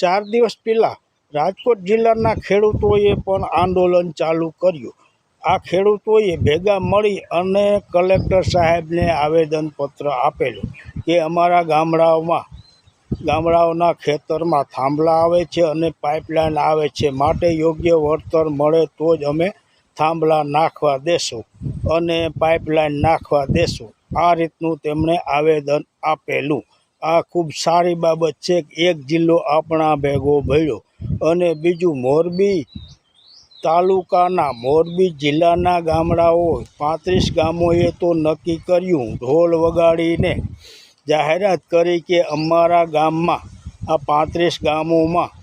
4 દિવસ પહેલાં રાજકોટ જિલ્લાના ખેડૂતોએ પણ આંદોલન ચાલુ કર્યું। આ ખેડૂતોએ ભેગા મળી અને કલેક્ટર સાહેબને આવેદનપત્ર આપેલું કે અમારા ગામડાઓના ખેતરમાં થાંભલા આવે છે અને પાઇપલાઇન આવે છે, માટે યોગ્ય વળતર મળે તો જ અમે થાંભલા નાખવા દેશું અને પાઇપલાઇન નાખવા દેશું। આ રીતનું તેમણે આવેદન આપેલું। આ ખૂબ સારી બાબત છે કે એક જિલ્લો આપણા ભેગો ભળ્યો। અને બીજું, મોરબી તાલુકાના મોરબી જિલ્લાના ગામડાઓ 35 ગામોએ તો નક્કી કર્યું, ઢોલ વગાડીને જાહેરાત કરી કે અમારા ગામમાં આ 35 ગામોમાં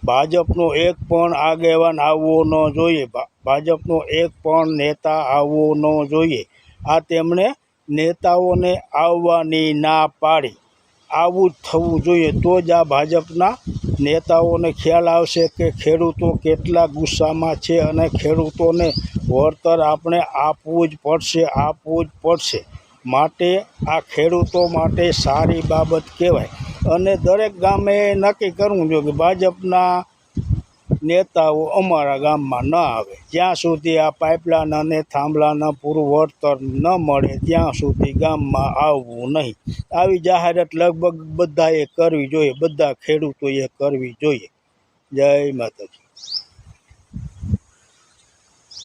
ભાજપનો એક પણ આગેવાન આવવો ન જોઈએ, ભાજપનો એક પણ નેતા આવવો ન જોઈએ। આ તેમણે નેતાઓને આવવાની ના પાડી। આવું જ થવું જોઈએ, તો જ આ ભાજપના નેતાઓને ખ્યાલ આવશે કે ખેડૂતો કેટલા ગુસ્સામાં છે અને ખેડૂતોને વળતર આપણે આપવું જ પડશે। માટે આ ખેડૂતો માટે સારી બાબત કહેવાય। અને દરેક ગામે નક્કી કરવું જોઈએ કે ભાજપના નેતાઓ અમારા ગામમાં ન આવે। જ્યાં સુધી આ પાઇપલાઇન અને થાંભલાના પૂરું વળતર ન મળે ત્યાં સુધી ગામમાં આવવું નહીં। આવી જાહેરાત લગભગ બધાએ કરવી જોઈએ, બધા ખેડૂતોએ કરવી જોઈએ। જય માતાજી।